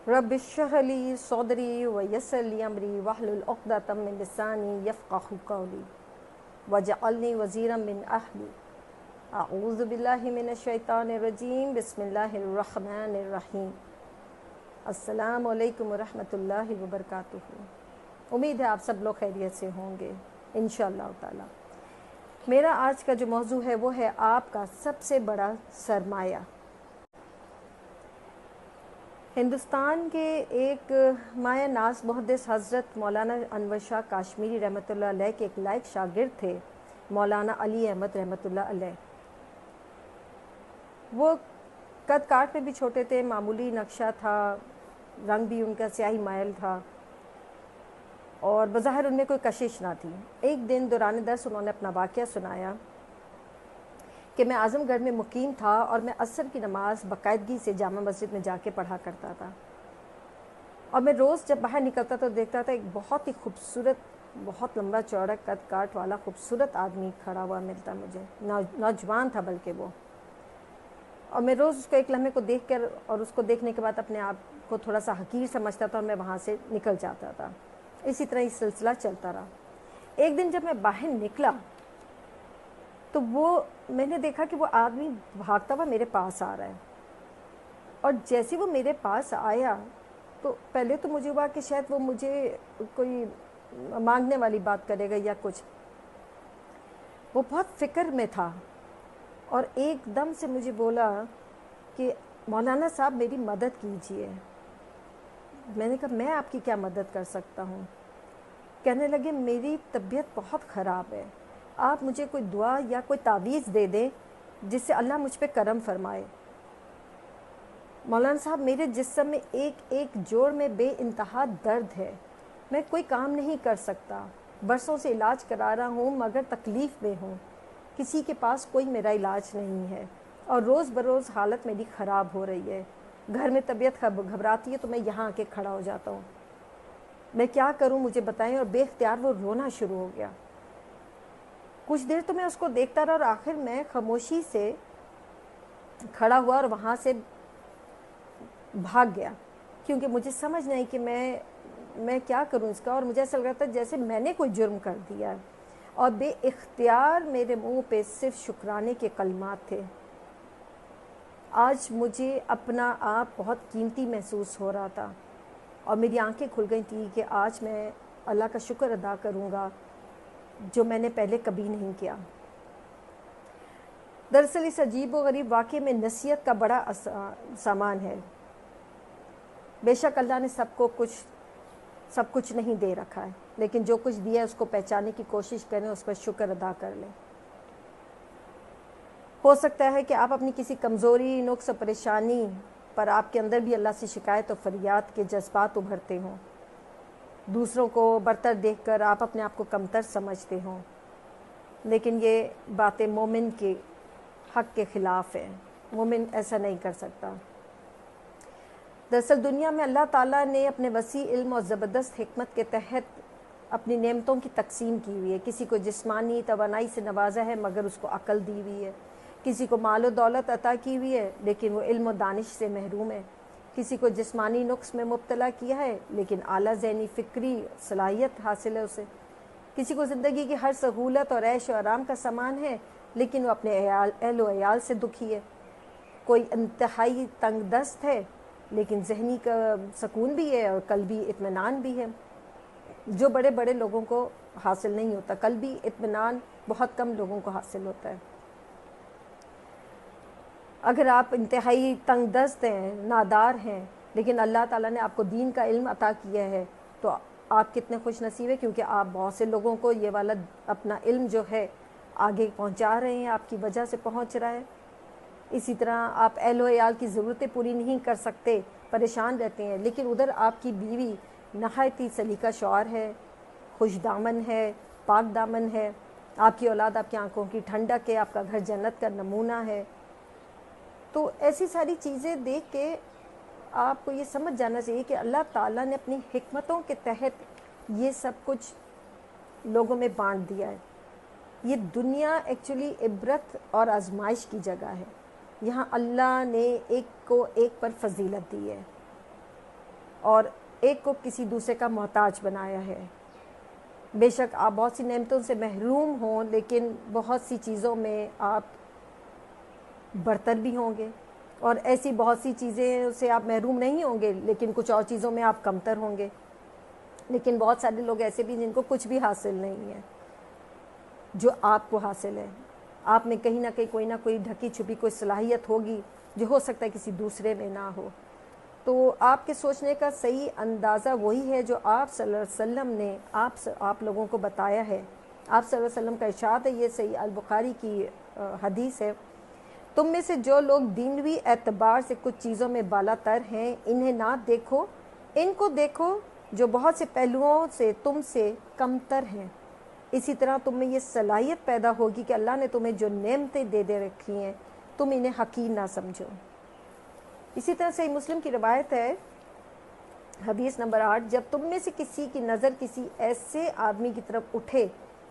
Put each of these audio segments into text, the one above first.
रब इश्रह ली सौदरी व यस्सिर ली अमरी वहलुल उक़दतम मिन लिसानी यफ़क़हू क़ौली वजअलनी वज़ीरम मिन अहली अऊज़ु बिल्लाहि मिनश शैतानिर रजीम बिस्मिल्लाहिर रहमानिर रहीम। अस्सलामु अलैकुम व रहमतुल्लाहि व बरकातुहू। उम्मीद है आप सब लोग खैरियत से होंगे इंशाअल्लाह ताला। मेरा आज का जो मौजू है वो है आपका सबसे बड़ा सरमाया। हिंदुस्तान के एक माया नाज मुहद्दिस हज़रत मौलाना अनवर शाह काश्मीरी रहमतुल्लाह अलैह के एक लायक शागिर्द थे मौलाना अली अहमद रहमतुल्लाह अलैह। वो कद काट में भी छोटे थे, मामूली नक्शा था, रंग भी उनका स्याही मायल था और बज़ाहिर उनमें कोई कशिश ना थी। एक दिन दौरान दर्स उन्होंने अपना वाक़या सुनाया कि मैं आज़मगढ़ में मुकीम था और मैं असर की नमाज बाकायदगी से जामा मस्जिद में जाके पढ़ा करता था। और मैं रोज़ जब बाहर निकलता तो देखता था एक बहुत ही खूबसूरत, बहुत लंबा चौड़ा कद काट वाला खूबसूरत आदमी खड़ा हुआ मिलता मुझे, नौजवान था बल्कि वो। और मैं रोज़ उसको एक लम्हे को देख कर और उसको देखने के बाद अपने आप को थोड़ा सा हकीर समझता था और मैं वहाँ से निकल जाता था। इसी तरह ये सिलसिला चलता रहा। एक दिन जब मैं बाहर निकला तो मैंने देखा कि वो आदमी भागता हुआ मेरे पास आ रहा है। और जैसे वो मेरे पास आया तो पहले तो मुझे हुआ कि शायद वो मुझे कोई मांगने वाली बात करेगा या कुछ। वो बहुत फ़िक्र में था और एकदम से मुझे बोला कि मौलाना साहब मेरी मदद कीजिए। मैंने कहा मैं आपकी क्या मदद कर सकता हूँ। कहने लगे मेरी तबीयत बहुत ख़राब है, आप मुझे कोई दुआ या कोई तावीज़ दे दें जिससे अल्लाह मुझ पे करम फरमाए। मौलाना साहब मेरे जिस्म में एक एक जोड़ में बेइंतहा दर्द है, मैं कोई काम नहीं कर सकता, बरसों से इलाज करा रहा हूँ मगर तकलीफ़ में हूँ, किसी के पास कोई मेरा इलाज नहीं है और रोज़ बरोज़ हालत मेरी ख़राब हो रही है। घर में तबीयत घबराती है तो मैं यहाँ आके खड़ा हो जाता हूँ, मैं क्या करूँ मुझे बताएं। और बेख्तियार वो रोना शुरू हो गया। कुछ देर तो मैं उसको देखता रहा और आखिर मैं खामोशी से खड़ा हुआ और वहाँ से भाग गया, क्योंकि मुझे समझ नहीं कि मैं क्या करूं इसका। और मुझे ऐसा लग रहा था जैसे मैंने कोई जुर्म कर दिया है और बेइख्तियार मेरे मुंह पे सिर्फ शुक्राने के कलमात थे। आज मुझे अपना आप बहुत कीमती महसूस हो रहा था और मेरी आंखें खुल गई थी कि आज मैं अल्लाह का शुक्र अदा करूँगा जो मैंने पहले कभी नहीं किया। दरअसल इस अजीब व गरीब वाक़े में नसीहत का बड़ा सामान है। बेशक अल्लाह ने सब कुछ नहीं दे रखा है, लेकिन जो कुछ दिया है उसको पहचानने की कोशिश करें, उस पर शुक्र अदा कर लें। हो सकता है कि आप अपनी किसी कमज़ोरी, नुक्स, परेशानी पर आपके अंदर भी अल्लाह से शिकायत और फरियाद के जज्बात उभरते हों। दूसरों को बरतर देखकर आप अपने आप को कमतर समझते हों, लेकिन ये बातें मोमिन के हक़ के ख़िलाफ़ है। मोमिन ऐसा नहीं कर सकता। दरअसल दुनिया में अल्लाह ताला ने अपने वसी इल्म और ज़बरदस्त हिकमत के तहत अपनी नेमतों की तकसीम की हुई है। किसी को जिस्मानी तवानाई से नवाजा है मगर उसको अकल दी हुई है। किसी को माल और दौलत अता की हुई है लेकिन वो इल्म और दानिश से महरूम है। किसी को जिस्मानी नुक्स में मुब्तला किया है लेकिन आला ज़हनी फ़िक्री सलाहियत हासिल है उसे। किसी को ज़िंदगी की हर सहूलत और ऐश और आराम का सामान है लेकिन वो अपने अहल व अयाल से दुखी है। कोई इंतहाई तंग दस्त है लेकिन ज़हनी का सुकून भी है और कल्बी इत्मीनान भी है, जो बड़े बड़े लोगों को हासिल नहीं होता। कल्बी इत्मीनान बहुत कम लोगों को हासिल होता है। अगर आप इंतहाई तंग दस्त हैं, नादार हैं, लेकिन अल्लाह ताला ने आपको दीन का इल्म अता किया है तो आप कितने खुश नसीब है, क्योंकि आप बहुत से लोगों को ये वाला अपना इल्म जो है आगे पहुंचा रहे हैं, आपकी वजह से पहुंच रहा है। इसी तरह आप अहल अयाल की ज़रूरतें पूरी नहीं कर सकते, परेशान रहते हैं, लेकिन उधर आपकी बीवी नहायत ही सलीका शौर है, खुश दामन है, पाक दामन है। आपकी औलाद आपकी आंखों की ठंडक है, आपका घर जन्नत का नमूना है। तो ऐसी सारी चीज़ें देख के आपको ये समझ जाना चाहिए कि अल्लाह ताला ने अपनी हिकमतों के तहत ये सब कुछ लोगों में बांट दिया है। ये दुनिया एक्चुअली इबरत और आजमाइश की जगह है। यहाँ अल्लाह ने एक को एक पर फजीलत दी है। اور ایک کو کسی دوسرے کا محتاج بنایا ہے۔ بے شک آپ بہت سی نعمتوں سے محروم ہوں، لیکن بہت سی چیزوں میں آپ برتر بھی ہوں گے، اور ایسی بہت سی چیزیں سے آپ محروم نہیں ہوں گے، لیکن کچھ اور چیزوں میں آپ کمتر ہوں گے۔ لیکن بہت سارے لوگ ایسے بھی جن کو کچھ بھی حاصل نہیں ہے جو آپ کو حاصل ہے۔ آپ میں کہیں نہ کہیں کوئی نہ کوئی ڈھکی چھپی کوئی صلاحیت ہوگی جو ہو سکتا ہے کسی دوسرے میں نہ ہو۔ تو آپ کے سوچنے کا صحیح اندازہ وہی ہے جو آپ صلی اللہ علیہ وسلم نے آپ لوگوں کو بتایا ہے۔ آپ صلی اللہ علیہ وسلم کا ارشاد ہے، یہ صحیح البخاری کی حدیث ہے، تم میں سے جو لوگ دینوی اعتبار سے کچھ چیزوں میں بالا تر ہیں، انہیں نہ دیکھو، ان کو دیکھو جو بہت سے پہلوؤں سے تم سے کمتر ہیں۔ اسی طرح تم میں یہ صلاحیت پیدا ہوگی کہ اللہ نے تمہیں جو نعمتیں دے رکھی ہیں تم انہیں حقیر نہ سمجھو۔ اسی طرح سے مسلم کی روایت ہے، حدیث نمبر 8، جب تم میں سے کسی کی نظر کسی ایسے آدمی کی طرف اٹھے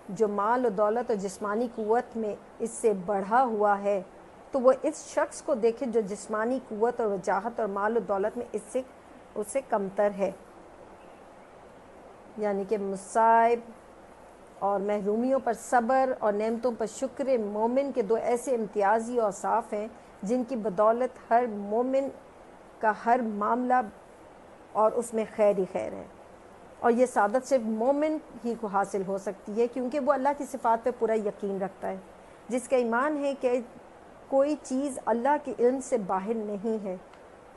جو مال و دولت اور جسمانی قوت میں اس سے بڑھا ہوا ہے، تو وہ اس شخص کو دیکھے جو جسمانی قوت اور وجاہت اور مال و دولت میں اس سے کمتر ہے۔ یعنی کہ مصائب اور محرومیوں پر صبر اور نعمتوں پر شکر مومن کے دو ایسے امتیازی اوصاف ہیں جن کی بدولت ہر مومن کا ہر معاملہ اور اس میں خیر ہی خیر ہے، اور یہ سعادت صرف مومن ہی کو حاصل ہو سکتی ہے، کیونکہ وہ اللہ کی صفات پہ پورا یقین رکھتا ہے، جس کا ایمان ہے کہ کوئی چیز اللہ کے علم سے باہر نہیں ہے۔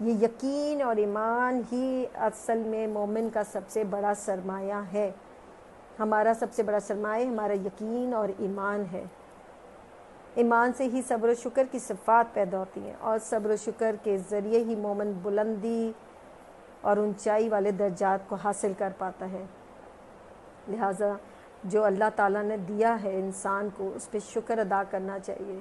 یہ یقین اور ایمان ہی اصل میں مومن کا سب سے بڑا سرمایہ ہے۔ ہمارا سب سے بڑا سرمایہ ہمارا یقین اور ایمان ہے۔ ایمان سے ہی صبر و شکر کی صفات پیدا ہوتی ہیں، اور صبر و شکر کے ذریعے ہی مومن بلندی اور اونچائی والے درجات کو حاصل کر پاتا ہے۔ لہٰذا جو اللہ تعالیٰ نے دیا ہے انسان کو، اس پہ شکر ادا کرنا چاہیے،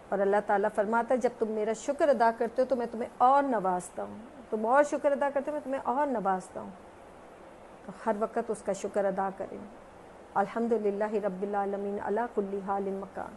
اور اللہ تعالیٰ فرماتا ہے جب تم میرا شکر ادا کرتے ہو تو میں تمہیں اور نوازتا ہوں، تم اور شکر ادا کرتے ہو میں تمہیں اور نوازتا ہوں۔ تو ہر وقت اس کا شکر ادا کریں۔ الحمدللہ رب العالمین علی کل حال مکان۔